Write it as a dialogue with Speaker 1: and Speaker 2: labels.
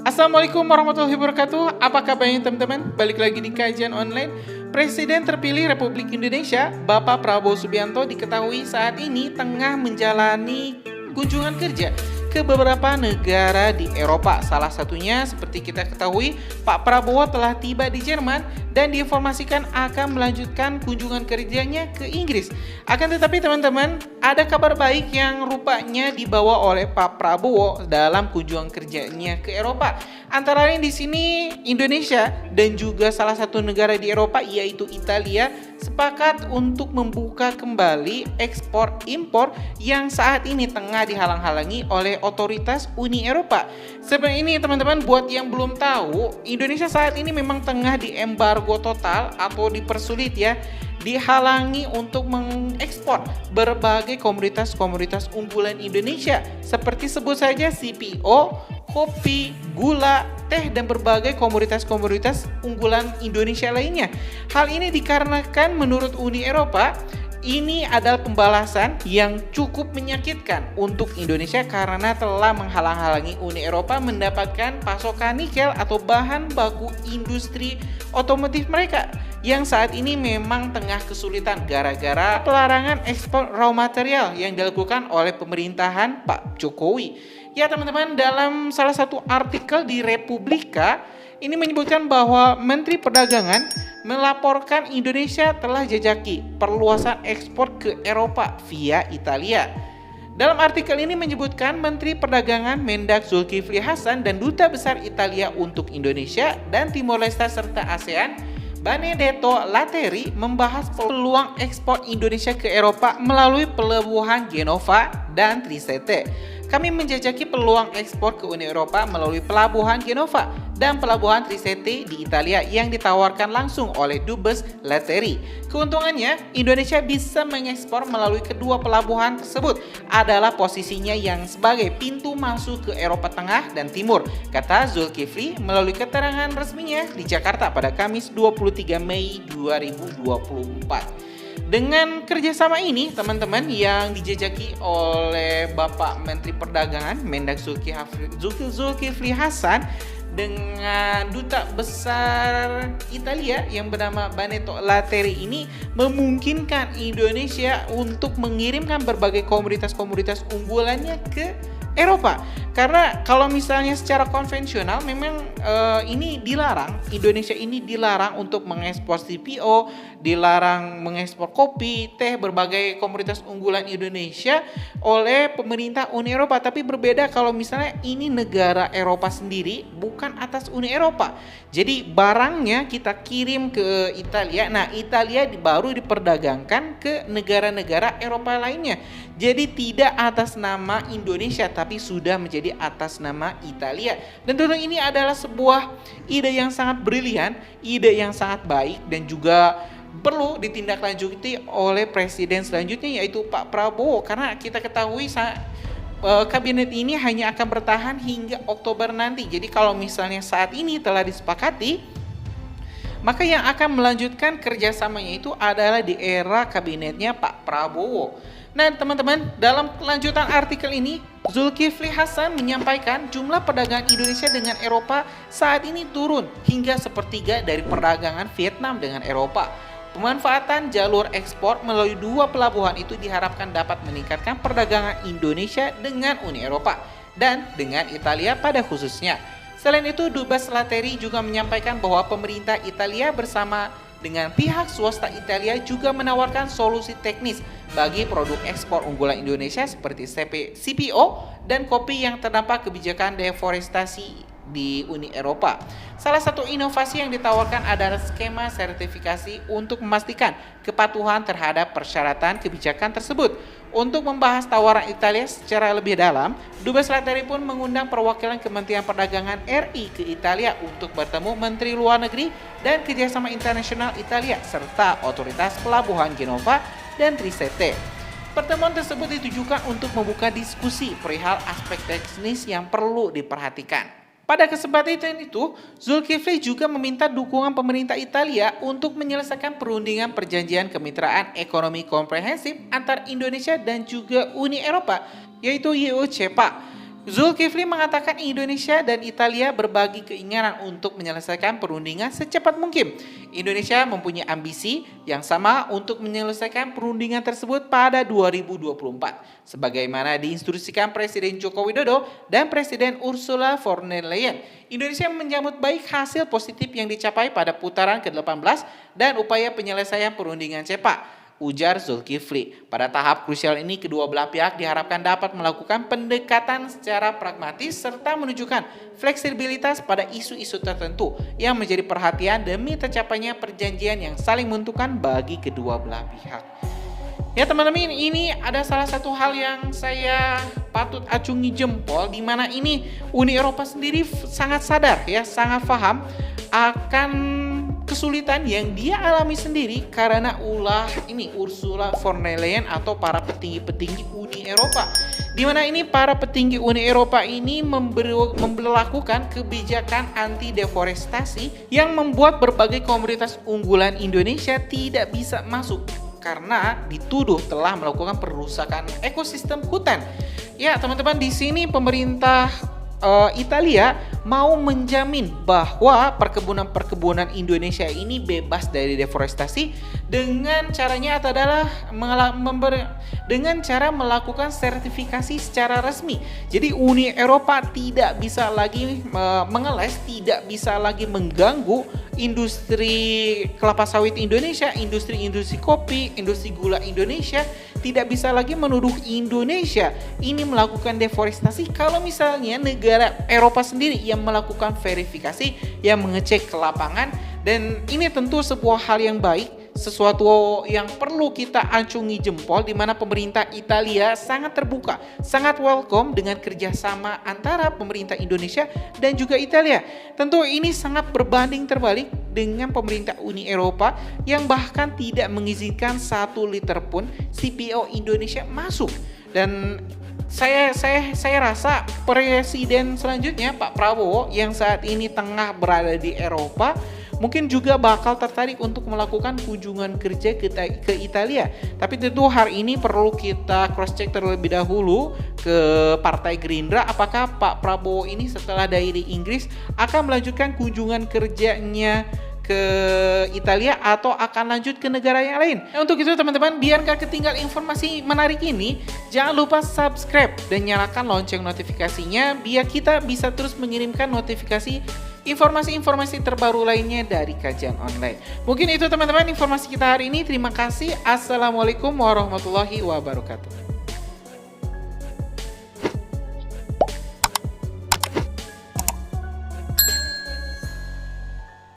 Speaker 1: Assalamualaikum warahmatullahi wabarakatuh. Apa kabarnya teman-teman? Balik lagi di kajian online. Presiden terpilih Republik Indonesia, Bapak Prabowo Subianto diketahui saat ini tengah menjalani kunjungan kerja ke beberapa negara di Eropa. Salah satunya seperti kita ketahui, Pak Prabowo telah tiba di Jerman dan diinformasikan akan melanjutkan kunjungan kerjanya ke Inggris. Akan tetapi teman-teman, ada kabar baik yang rupanya dibawa oleh Pak Prabowo dalam kunjungan kerjanya ke Eropa. Antara lain di sini Indonesia dan juga salah satu negara di Eropa yaitu Italia sepakat untuk membuka kembali ekspor impor yang saat ini tengah dihalang-halangi oleh otoritas Uni Eropa. Sebenarnya ini teman-teman, buat yang belum tahu, Indonesia saat ini memang tengah diembargo total atau dipersulit ya, dihalangi untuk mengekspor berbagai komoditas-komoditas unggulan Indonesia seperti sebut saja CPO, kopi, gula, teh, dan berbagai komoditas-komoditas unggulan Indonesia lainnya. Hal ini dikarenakan menurut Uni Eropa, ini adalah pembalasan yang cukup menyakitkan untuk Indonesia karena telah menghalang-halangi Uni Eropa mendapatkan pasokan nikel atau bahan baku industri otomotif mereka yang saat ini memang tengah kesulitan gara-gara pelarangan ekspor raw material yang dilakukan oleh pemerintahan Pak Jokowi. Ya teman-teman, dalam salah satu artikel di Republika ini menyebutkan bahwa Menteri Perdagangan melaporkan Indonesia telah jajaki perluasan ekspor ke Eropa via Italia. Dalam artikel ini menyebutkan Menteri Perdagangan Mendak Zulkifli Hasan dan Duta Besar Italia untuk Indonesia dan Timor Leste serta ASEAN Benedetto Latteri membahas peluang ekspor Indonesia ke Eropa melalui pelabuhan Genova dan Trieste. Kami menjajaki peluang ekspor ke Uni Eropa melalui pelabuhan Genova dan pelabuhan Trieste di Italia yang ditawarkan langsung oleh Dubes Latteri. Keuntungannya, Indonesia bisa mengekspor melalui kedua pelabuhan tersebut adalah posisinya yang sebagai pintu masuk ke Eropa Tengah dan Timur, kata Zulkifli melalui keterangan resminya di Jakarta pada Kamis 23 Mei 2024. Dengan kerjasama ini, teman-teman, yang dijajaki oleh Bapak Menteri Perdagangan Mendak Zulkifli Hasan dengan Duta Besar Italia yang bernama Benedetto Latteri ini memungkinkan Indonesia untuk mengirimkan berbagai komoditas-komoditas unggulannya ke Eropa. Karena kalau misalnya secara konvensional memang ini dilarang, Indonesia ini dilarang untuk mengekspor CPO, dilarang mengekspor kopi, teh, berbagai komoditas unggulan Indonesia oleh pemerintah Uni Eropa. Tapi berbeda kalau misalnya ini negara Eropa sendiri, bukan atas Uni Eropa. Jadi barangnya kita kirim ke Italia, nah Italia baru diperdagangkan ke negara-negara Eropa lainnya. Jadi tidak atas nama Indonesia, tapi sudah menjadi atas nama Italia. Dan tentu ini adalah sebuah ide yang sangat brilian, ide yang sangat baik dan juga perlu ditindaklanjuti oleh presiden selanjutnya yaitu Pak Prabowo, karena kita ketahui kabinet ini hanya akan bertahan hingga Oktober nanti. Jadi kalau misalnya saat ini telah disepakati, maka yang akan melanjutkan kerjasamanya itu adalah di era kabinetnya Pak Prabowo. Nah teman-teman, dalam kelanjutan artikel ini Zulkifli Hasan menyampaikan jumlah perdagangan Indonesia dengan Eropa saat ini turun hingga sepertiga dari perdagangan Vietnam dengan Eropa. Pemanfaatan jalur ekspor melalui dua pelabuhan itu diharapkan dapat meningkatkan perdagangan Indonesia dengan Uni Eropa dan dengan Italia pada khususnya. Selain itu, Dubes Latteri juga menyampaikan bahwa pemerintah Italia bersama dengan pihak swasta Italia juga menawarkan solusi teknis bagi produk ekspor unggulan Indonesia seperti CPO dan kopi yang terdampak kebijakan deforestasi di Uni Eropa. Salah satu inovasi yang ditawarkan adalah skema sertifikasi untuk memastikan kepatuhan terhadap persyaratan kebijakan tersebut. Untuk membahas tawaran Italia secara lebih dalam, Dubes Latteri pun mengundang perwakilan Kementerian Perdagangan RI ke Italia untuk bertemu Menteri Luar Negeri dan Kerjasama Internasional Italia serta otoritas pelabuhan Genova dan Trieste. Pertemuan tersebut ditujukan untuk membuka diskusi perihal aspek teknis yang perlu diperhatikan. Pada kesempatan itu, Zulkifli juga meminta dukungan pemerintah Italia untuk menyelesaikan perundingan perjanjian kemitraan ekonomi komprehensif antar Indonesia dan juga Uni Eropa, yaitu YOU CEPA. Zulkifli mengatakan Indonesia dan Italia berbagi keinginan untuk menyelesaikan perundingan secepat mungkin. Indonesia mempunyai ambisi yang sama untuk menyelesaikan perundingan tersebut pada 2024. Sebagaimana diinstruksikan Presiden Joko Widodo dan Presiden Ursula von der Leyen. Indonesia menyambut baik hasil positif yang dicapai pada putaran ke-18 dan upaya penyelesaian perundingan CEPA, ujar Zulkifli. Pada tahap krusial ini, kedua belah pihak diharapkan dapat melakukan pendekatan secara pragmatis serta menunjukkan fleksibilitas pada isu-isu tertentu yang menjadi perhatian demi tercapainya perjanjian yang saling menguntungkan bagi kedua belah pihak. Ya teman-teman, ini ada salah satu hal yang saya patut acungi jempol, di mana ini Uni Eropa sendiri sangat sadar ya, sangat paham akan kesulitan yang dia alami sendiri karena Ursula von der Leyen atau para petinggi-petinggi Uni Eropa. Di mana ini para petinggi Uni Eropa ini memberlakukan kebijakan anti deforestasi yang membuat berbagai komoditas unggulan Indonesia tidak bisa masuk karena dituduh telah melakukan perusakan ekosistem hutan. Ya, teman-teman, di sini pemerintah Italia mau menjamin bahwa perkebunan Indonesia ini bebas dari deforestasi dengan caranya adalah dengan cara melakukan sertifikasi secara resmi. Jadi Uni Eropa tidak bisa lagi mengeles, tidak bisa lagi mengganggu industri kelapa sawit Indonesia, industri kopi, industri gula Indonesia. Tidak bisa lagi menuduh Indonesia ini melakukan deforestasi kalau misalnya negara Eropa sendiri yang melakukan verifikasi, yang mengecek ke lapangan. Dan ini tentu sebuah hal yang baik, sesuatu yang perlu kita acungi jempol, di mana pemerintah Italia sangat terbuka, sangat welcome dengan kerjasama antara pemerintah Indonesia dan juga Italia. Tentu ini sangat berbanding terbalik dengan pemerintah Uni Eropa yang bahkan tidak mengizinkan 1 liter pun CPO Indonesia masuk. Dan saya rasa presiden selanjutnya Pak Prabowo yang saat ini tengah berada di Eropa mungkin juga bakal tertarik untuk melakukan kunjungan kerja ke Italia. Tapi tentu hari ini perlu kita cross check terlebih dahulu ke Partai Gerindra, apakah Pak Prabowo ini setelah dari Inggris akan melanjutkan kunjungan kerjanya ke Italia atau akan lanjut ke negara yang lain. Nah, untuk itu teman-teman, biar gak ketinggal informasi menarik ini, jangan lupa subscribe dan nyalakan lonceng notifikasinya biar kita bisa terus mengirimkan notifikasi informasi-informasi terbaru lainnya dari Kajian Online. Mungkin itu teman-teman informasi kita hari ini. Terima kasih. Assalamualaikum warahmatullahi wabarakatuh.